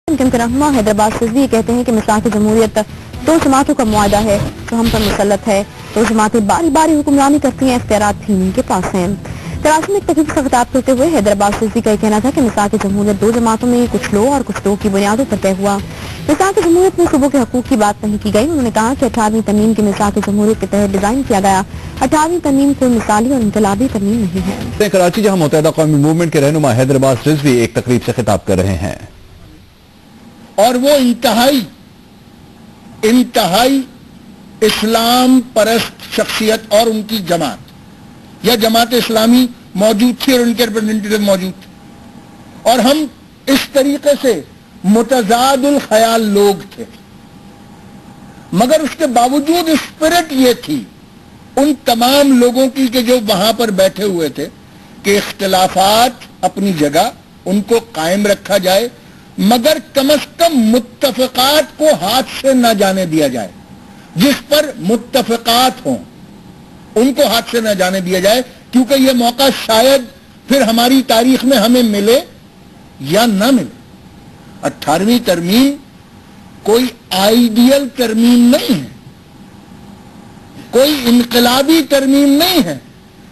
رہنما حیدرآباد رضوی کہتے ہیں کہ مساق جمہوریت دو جماعتوں کا معاہدہ ہے جو ہم پر مسلط ہے. دو جماعتیں باری باری حکمرانی کرتی ہیں, اختیارات بھی ان کے پاس ہیں. کراچی میں ایک تقریب سے خطاب کرتے ہوئے حیدرآباد رضوی کا یہ کہنا تھا کہ مساق جمہوریت دو جماعتوں میں کچھ لو اور کچھ لو کی بنیادوں پر طے ہوا. مساق جمہوریت میں صوبوں کے حقوق کی بات نہیں کی گئی. انہوں نے کہا کہ 18ویں ترمیم کی مساق جمہوریت کے تحت ڈیزائن کیا گیا. 18ویں ترمیم کوئی مثالی اور انقلابی ترمیم نہیں ہے. کراچی جہاں متحدہ قومی موومنٹ کے رہنما حیدرآباد رضوی ایک تقریب سے خطاب کر رہے ہیں, اور وہ انتہائی اسلام پرست شخصیت اور ان کی جماعت یا جماعت اسلامی موجود تھی اور ان کے ریپرزینٹیٹو موجود تھے, اور ہم اس طریقے سے متضاد الخیال لوگ تھے. مگر اس کے باوجود اسپرٹ یہ تھی ان تمام لوگوں کی کہ جو وہاں پر بیٹھے ہوئے تھے کہ اختلافات اپنی جگہ ان کو قائم رکھا جائے, مگر کم از کم متفقات کو ہاتھ سے نہ جانے دیا جائے. جس پر متفقات ہوں ان کو ہاتھ سے نہ جانے دیا جائے, کیونکہ یہ موقع شاید پھر ہماری تاریخ میں ہمیں ملے یا نہ ملے. 18ویں ترمیم کوئی آئیڈیل ترمیم نہیں ہے, کوئی انقلابی ترمیم نہیں ہے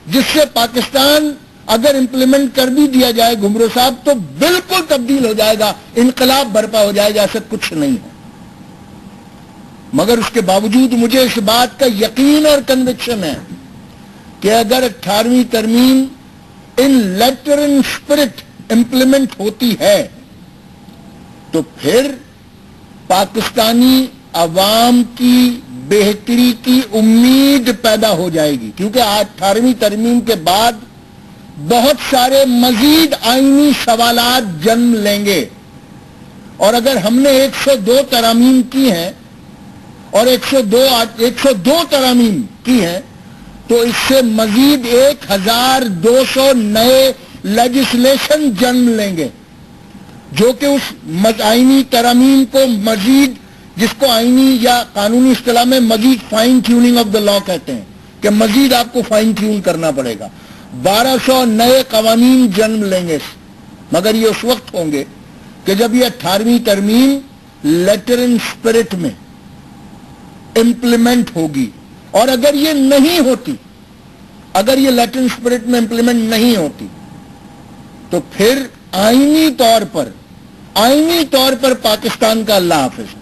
جس سے پاکستان اگر امپلیمنٹ کر بھی دیا جائے گھمرو صاحب تو بالکل تبدیل ہو جائے گا, انقلاب برپا ہو جائے گا. ایسا کچھ نہیں ہے. مگر اس کے باوجود مجھے اس بات کا یقین اور کنوکشن ہے کہ اگر 18ویں ترمیم ان لیٹر ان اسپرٹ امپلیمنٹ ہوتی ہے تو پھر پاکستانی عوام کی بہتری کی امید پیدا ہو جائے گی. کیونکہ 18ویں ترمیم کے بعد بہت سارے مزید آئینی سوالات جنم لیں گے, اور اگر ہم نے 102 ترامیم کی ہیں اور 102 ترامیم کی ہیں تو اس سے مزید 1200 نئے لیجسلیشن جنم لیں گے, جو کہ اس آئینی ترامیم کو مزید, جس کو آئینی یا قانونی اصطلاح میں مزید فائن ٹیوننگ آف دا لا کہتے ہیں کہ مزید آپ کو فائن ٹیون کرنا پڑے گا. 1200 نئے قوانین جنم لیں گے, مگر یہ اس وقت ہوں گے کہ جب یہ 18ویں ترمیم لیٹر ان اسپرٹ میں امپلیمنٹ ہوگی. اور اگر یہ نہیں ہوتی, اگر یہ لیٹر ان اسپرٹ میں امپلیمنٹ نہیں ہوتی تو پھر آئینی طور پر پاکستان کا اللہ حافظ.